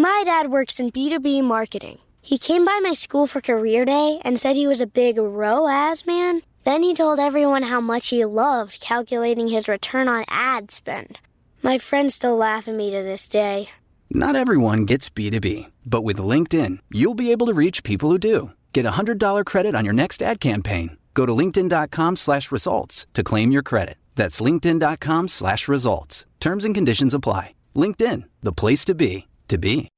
My dad works in B2B marketing. He came by my school for career day and said he was a big ROAS man. Then he told everyone how much he loved calculating his return on ad spend. My friends still laugh at me to this day. Not everyone gets B2B, but with LinkedIn, you'll be able to reach people who do. Get a $100 credit on your next ad campaign. Go to linkedin.com/results to claim your credit. That's linkedin.com/results. Terms and conditions apply. LinkedIn, the place to be, to be.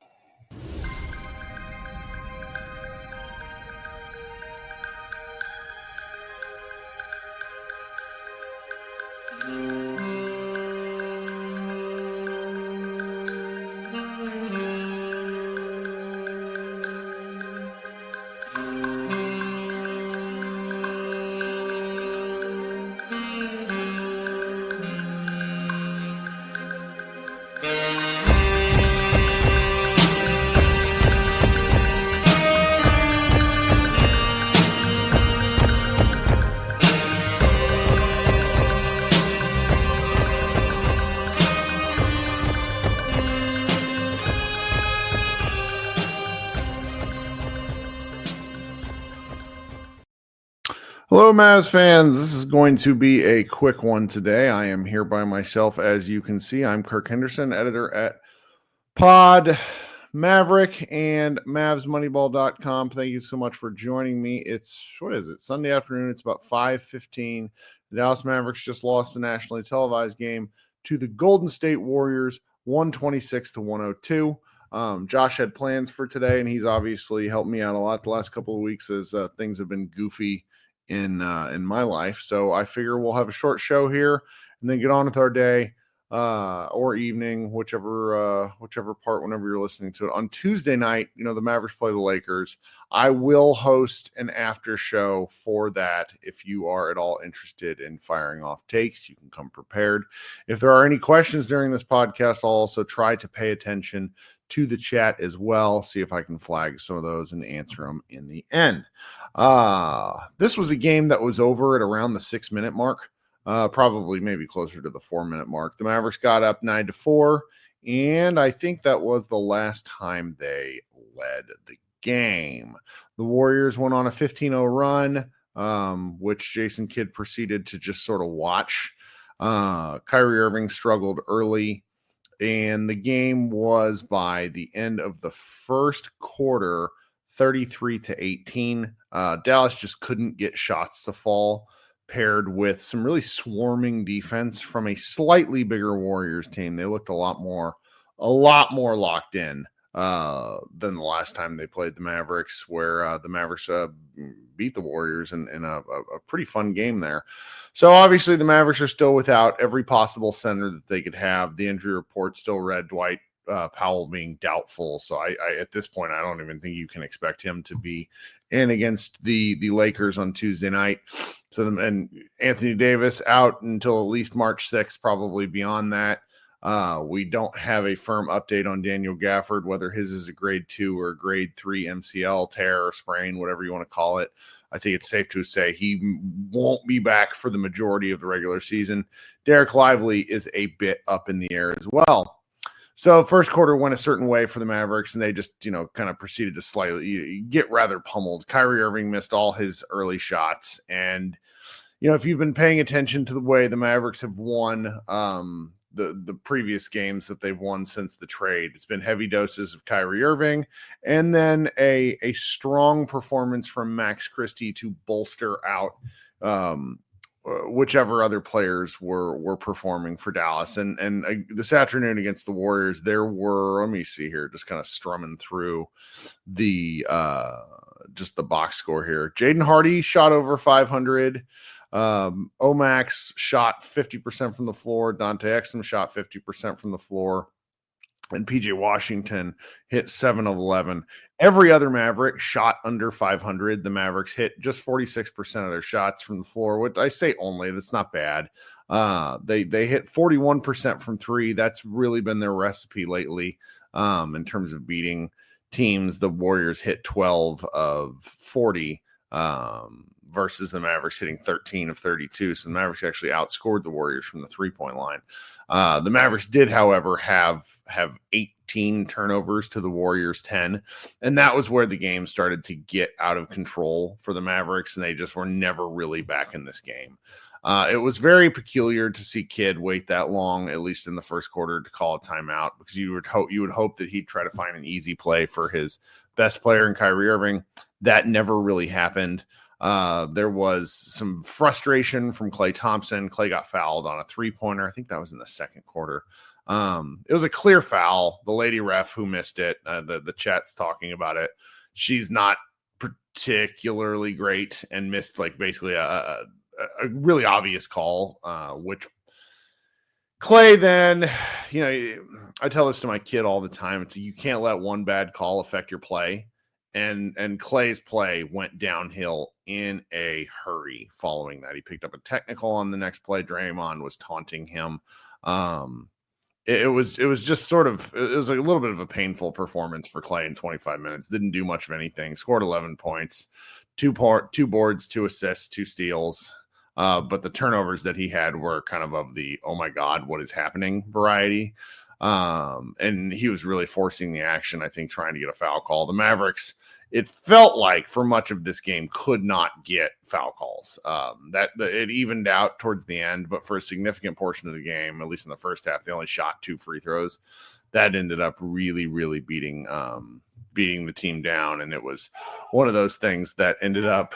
Hello, Mavs fans. This is going to be a quick one today. I am here by myself, as you can see. I'm Kirk Henderson, editor at Pod Maverick and MavsMoneyball.com. Thank you so much for joining me. It's, Sunday afternoon. It's about 5:15. The Dallas Mavericks just lost the nationally televised game to the Golden State Warriors, 126-102. Josh had plans for today, and he's obviously helped me out a lot the last couple of weeks as things have been goofy in my life. So I figure we'll have a short show here and then get on with our day or evening, whichever part, whenever you're listening to it. On Tuesday night, the Mavericks play the Lakers. I will host an after show for that. If you are at all interested in firing off takes, you can come prepared. If there are any questions during this podcast, I'll also try to pay attention to the chat as well, see if I can flag some of those and answer them in the end. This was a game that was over at around the 6-minute mark, probably maybe closer to the 4-minute mark. The Mavericks got up 9-4, and I think that was the last time they led the game. The Warriors went on a 15-0 run, which Jason Kidd proceeded to just sort of watch. Kyrie Irving struggled early, and the game was, by the end of the first quarter, 33-18. Dallas just couldn't get shots to fall, paired with some really swarming defense from a slightly bigger Warriors team. They looked a lot more locked in than the last time they played the Mavericks, where the Mavericks beat the Warriors in a pretty fun game there. So obviously the Mavericks are still without every possible center that they could have. The injury report still read Dwight Powell being doubtful. So I at this point, I don't even think you can expect him to be in against the Lakers on Tuesday night. So and Anthony Davis out until at least March 6th, probably beyond that. We don't have a firm update on Daniel Gafford, whether his is a grade 2 or a grade 3 MCL tear or sprain, whatever you want to call it. I think it's safe to say he won't be back for the majority of the regular season. Derek Lively is a bit up in the air as well. So first quarter went a certain way for the Mavericks, and they just, kind of proceeded to slightly get rather pummeled. Kyrie Irving missed all his early shots. And, if you've been paying attention to the way the Mavericks have won the previous games that they've won since the trade, it's been heavy doses of Kyrie Irving and then a strong performance from Max Christie to bolster out whichever other players were performing for Dallas. And this afternoon against the Warriors, there were, let me see here, just kind of strumming through the just the box score here. Jaden Hardy shot over 500. Omax shot 50% from the floor. Dante Exum shot 50% from the floor. And PJ Washington hit 7 of 11. Every other Maverick shot under 500. The Mavericks hit just 46% of their shots from the floor, which I say only, that's not bad. They hit 41% from three. That's really been their recipe lately in terms of beating teams. The Warriors hit 12 of 40 versus the Mavericks hitting 13 of 32. So the Mavericks actually outscored the Warriors from the 3-point line. The Mavericks did, however, have 18 turnovers to the Warriors 10. And that was where the game started to get out of control for the Mavericks, and they just were never really back in this game. It was very peculiar to see Kidd wait that long, at least in the first quarter, to call a timeout, because you would hope that he'd try to find an easy play for his best player in Kyrie Irving. That never really happened. There was some frustration from Klay Thompson. Klay got fouled on a 3-pointer. I think that was in the second quarter. It was a clear foul. The lady ref who missed it, the chat's talking about it. She's not particularly great and missed like basically a really obvious call, which Klay then, I tell this to my kid all the time. It's you can't let one bad call affect your play. And Klay's play went downhill in a hurry following that. He picked up a technical on the next play. Draymond was taunting him. It was just sort of, it was a little bit of a painful performance for Klay in 25 minutes. Didn't do much of anything. Scored 11 points, two boards, 2 assists, 2 steals. But the turnovers that he had were kind of the, oh my God, what is happening variety. And he was really forcing the action, I think, trying to get a foul call. The Mavericks, it felt like for much of this game, could not get foul calls. It evened out towards the end, but for a significant portion of the game, at least in the first half, they only shot 2 free throws. That ended up really, really beating the team down. And it was one of those things that ended up,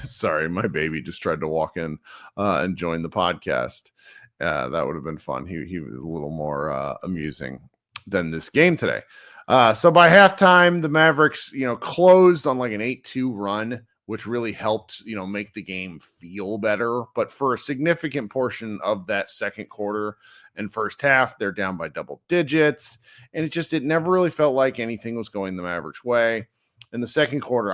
sorry, my baby just tried to walk in and join the podcast. That would have been fun. He was a little more amusing than this game today. So by halftime, the Mavericks, closed on like an 8-2 run, which really helped, make the game feel better. But for a significant portion of that second quarter and first half, they're down by double digits. And it never really felt like anything was going the Mavericks' way. In the second quarter,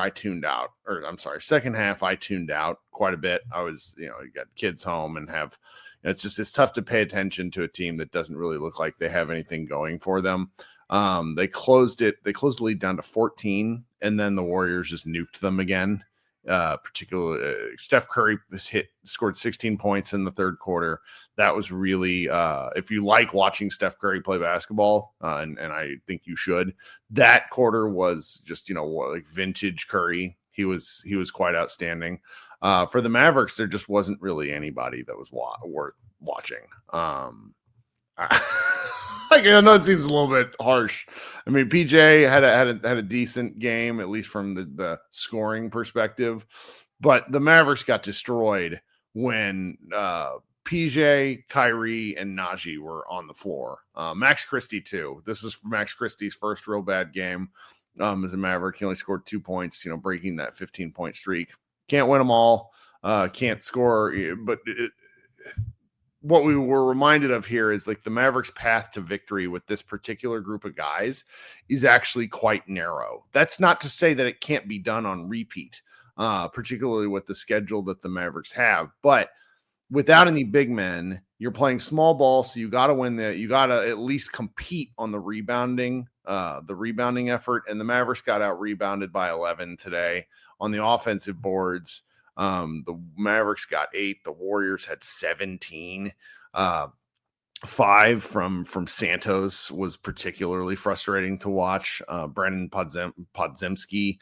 second half, I tuned out quite a bit. I was, you got kids home and have, it's tough to pay attention to a team that doesn't really look like they have anything going for them. They closed the lead down to 14, and then the Warriors just nuked them again. Particularly Steph Curry scored 16 points in the third quarter. That was really, if you like watching Steph Curry play basketball, and I think you should, that quarter was just, like vintage Curry. He was quite outstanding. For the Mavericks, there just wasn't really anybody that was worth watching. I know it seems a little bit harsh. I mean, PJ had a decent game, at least from the scoring perspective, but the Mavericks got destroyed when PJ, Kyrie, and Najee were on the floor. Max Christie too. This is Max Christie's first real bad game as a Maverick. He only scored 2 points, breaking that 15-point streak. Can't win them all. Can't score, but what we were reminded of here is like the Mavericks' path to victory with this particular group of guys is actually quite narrow. That's not to say that it can't be done on repeat, particularly with the schedule that the Mavericks have. But without any big men, you're playing small ball, so you got to win you got to at least compete on the rebounding effort. And the Mavericks got out rebounded by 11 today on the offensive boards. The Mavericks got 8. The Warriors had 17. 5 from Santos was particularly frustrating to watch. Brandon Podziemski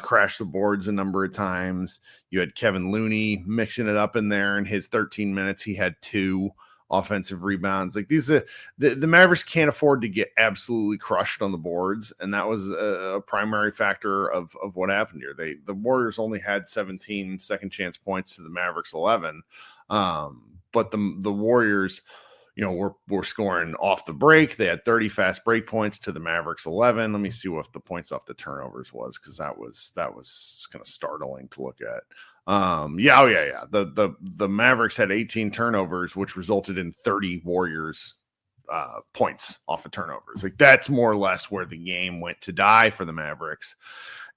crashed the boards a number of times. You had Kevin Looney mixing it up in there. In his 13 minutes, he had 2 offensive rebounds. Like these, the Mavericks can't afford to get absolutely crushed on the boards, and that was a primary factor of what happened here. The Warriors only had 17 second chance points to the Mavericks 11, but the Warriors, were scoring off the break. They had 30 fast break points to the Mavericks 11. Let me see what the points off the turnovers was, because that was kind of startling to look at. Yeah. The Mavericks had 18 turnovers, which resulted in 30 Warriors points off of turnovers. Like that's more or less where the game went to die for the Mavericks.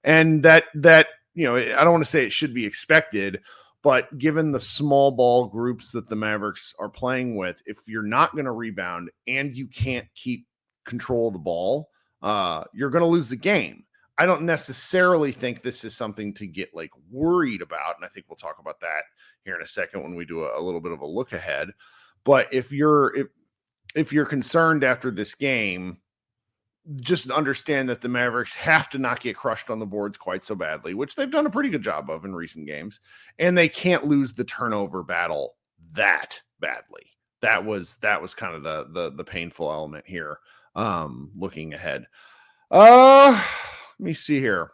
And that I don't want to say it should be expected, but given the small ball groups that the Mavericks are playing with, if you're not going to rebound and you can't keep control of the ball, you're going to lose the game. I don't necessarily think this is something to get like worried about. And I think we'll talk about that here in a second when we do a little bit of a look ahead. But if you're concerned after this game, just understand that the Mavericks have to not get crushed on the boards quite so badly, which they've done a pretty good job of in recent games. And they can't lose the turnover battle that badly. That was kind of the painful element here. Looking ahead. Let me see here.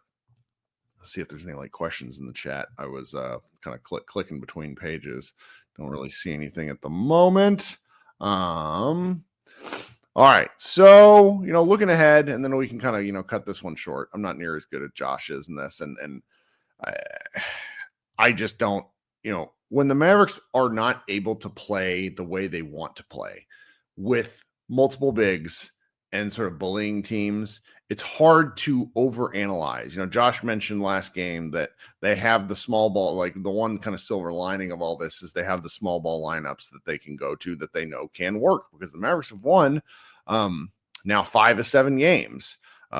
Let's see if there's any like questions in the chat. I was kind of clicking between pages. Don't really see anything at the moment. All right. So, looking ahead, and then we can kind of, cut this one short. I'm not near as good as Josh is in this. And I just don't, when the Mavericks are not able to play the way they want to play with multiple bigs and sort of bullying teams, it's hard to overanalyze. Josh mentioned last game that they have the small ball, like the one kind of silver lining of all this is they have the small ball lineups that they can go to that they know can work, because the Mavericks have won now 5 of 7 games.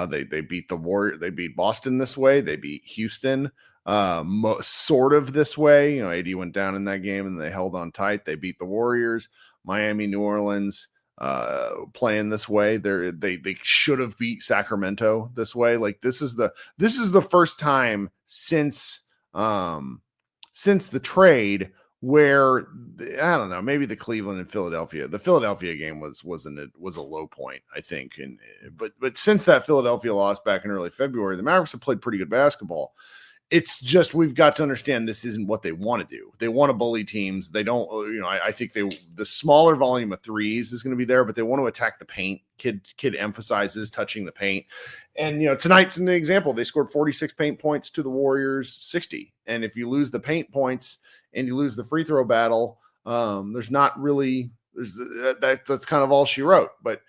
They beat the Warriors. They beat Boston this way. They beat Houston sort of this way. AD went down in that game and they held on tight. They beat the Warriors, Miami, New Orleans, playing this way. They should have beat Sacramento this way. Like this is the first time since the trade where I don't know, maybe the Cleveland and the Philadelphia game was a low point, I think. But since that Philadelphia loss back in early February, the Mavericks have played pretty good basketball. It's just we've got to understand this isn't what they want to do. They want to bully teams. They don't, I think the smaller volume of threes is going to be there, but they want to attack the paint. Kid emphasizes touching the paint. And, tonight's an example. They scored 46 paint points to the Warriors 60. And if you lose the paint points and you lose the free throw battle, that's kind of all she wrote. But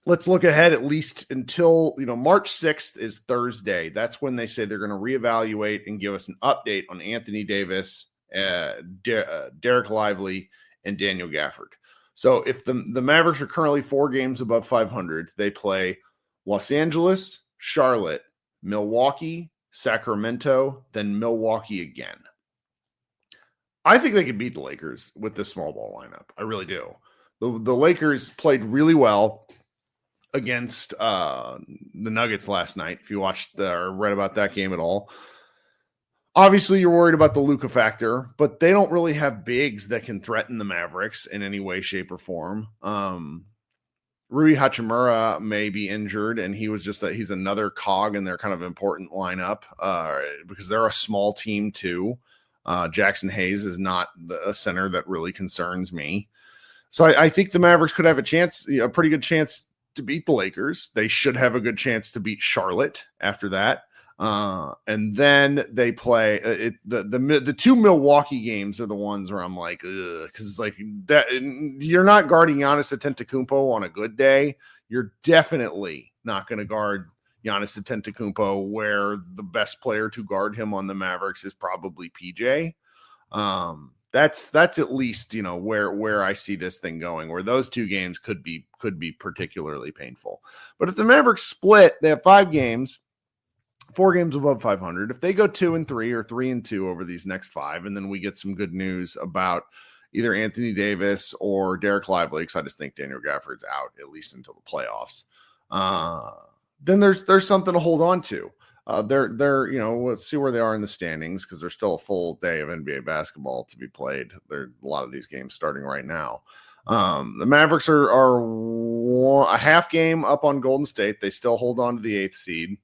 let's look ahead at least until, March 6th is Thursday. That's when they say they're going to reevaluate and give us an update on Anthony Davis, Derek Lively, and Daniel Gafford. So if the Mavericks are currently 4 games above 500, they play Los Angeles, Charlotte, Milwaukee, Sacramento, then Milwaukee again. I think they could beat the Lakers with this small ball lineup. I really do. The Lakers played really well against the Nuggets last night. If you watched or read about that game at all, obviously you're worried about the Luka factor, but they don't really have bigs that can threaten the Mavericks in any way, shape, or form. Rui Hachimura may be injured, and he's another cog in their kind of important lineup because they're a small team too. Jackson Hayes is not a center that really concerns me. So I think the Mavericks could have a pretty good chance to beat the Lakers. They should have a good chance to beat Charlotte after that. And then they play the 2 Milwaukee games are the ones where I'm like, because like that you're not guarding Giannis Antetokounmpo on a good day. You're definitely not going to guard Giannis Antetokounmpo, where the best player to guard him on the Mavericks is probably PJ. That's at least, where I see this thing going, where those 2 games could be particularly painful. But if the Mavericks split, they have 5 games, 4 games above 500. If they go 2-3 or 3-2 over these next 5, and then we get some good news about either Anthony Davis or Derek Lively, because I just think Daniel Gafford's out at least until the playoffs. Then there's something to hold on to. They're let's see where they are in the standings, because there's still a full day of NBA basketball to be played. There are a lot of these games starting right now. The Mavericks are a half game up on Golden State. They still hold on to the 8th seed.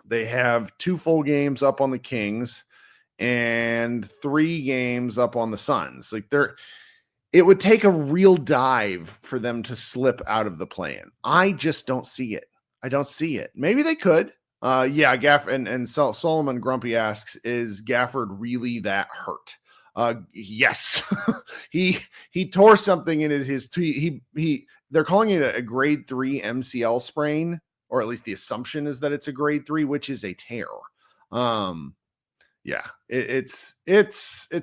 They have 2 full games up on the Kings and 3 games up on the Suns. It would take a real dive for them to slip out of the play-in. I just don't see it. I don't see it. Maybe they could. Gafford and Solomon Grumpy asks, is Gafford really that hurt? Yes. he tore something in his they're calling it a grade 3 MCL sprain, or at least the assumption is that it's a grade 3, which is a tear. It's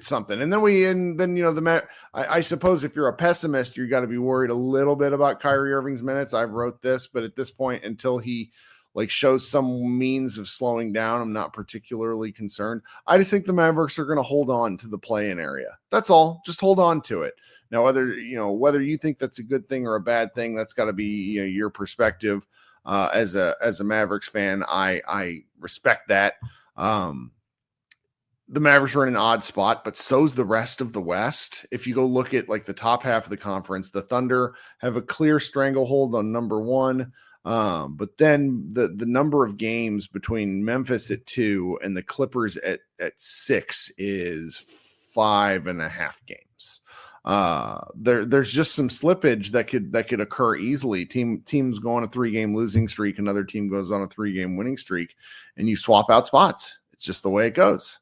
something. And then I suppose if you're a pessimist, you got to be worried a little bit about Kyrie Irving's minutes. I've wrote this, but at this point, until he like shows some means of slowing down, I'm not particularly concerned. I just think the Mavericks are going to hold on to the play-in area. That's all. Just hold on to it. Now, whether you think that's a good thing or a bad thing, that's got to be your perspective. As a Mavericks fan, I respect that. The Mavericks are in an odd spot, but so's the rest of the West. If you go look at like the top half of the conference, the Thunder have a clear stranglehold on number one. But then the number of games between Memphis at 2 and the Clippers at 6 is 5.5 games. There's just some slippage that could occur easily. Teams go on a 3-game losing streak, another team goes on a 3-game winning streak, and you swap out spots. It's just the way it goes.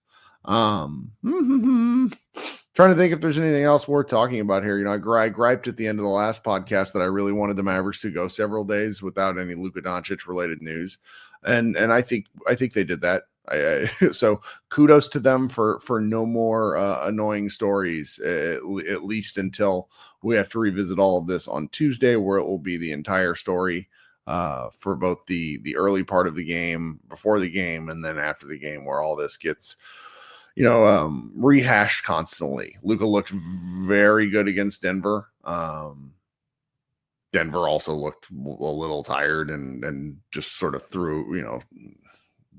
Trying to think if there's anything else worth talking about here. I griped at the end of the last podcast that I really wanted the Mavericks to go several days without any Luka Doncic related news, and I think they did that. So kudos to them for no more annoying stories, at least until we have to revisit all of this on Tuesday, where it will be the entire story for both the early part of the game, before the game, and then after the game, where all this gets rehashed constantly. Luka looked very good against Denver. Denver also looked a little tired and just sort of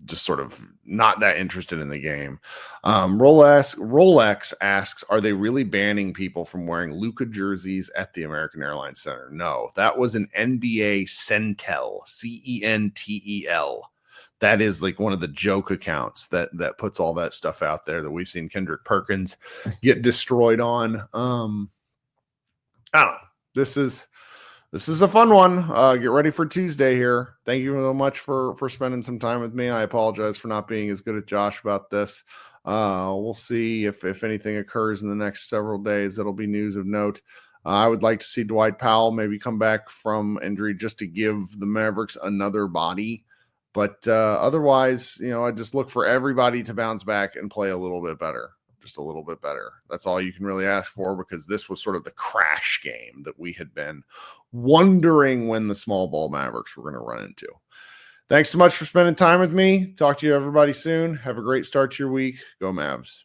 just sort of not that interested in the game. Rolex asks, are they really banning people from wearing Luka jerseys at the American Airlines Center? No, that was an NBA Centel, Centel. That is like one of the joke accounts that puts all that stuff out there that we've seen Kendrick Perkins get destroyed on. I don't know. This is a fun one. Get ready for Tuesday here. Thank you so much for spending some time with me. I apologize for not being as good as Josh about this. We'll see if anything occurs in the next several days. That'll be news of note. I would like to see Dwight Powell maybe come back from injury just to give the Mavericks another body. But otherwise, I just look for everybody to bounce back and play a little bit better, just a little bit better. That's all you can really ask for, because this was sort of the crash game that we had been wondering when the small ball Mavericks were going to run into. Thanks so much for spending time with me. Talk to you everybody soon. Have a great start to your week. Go Mavs.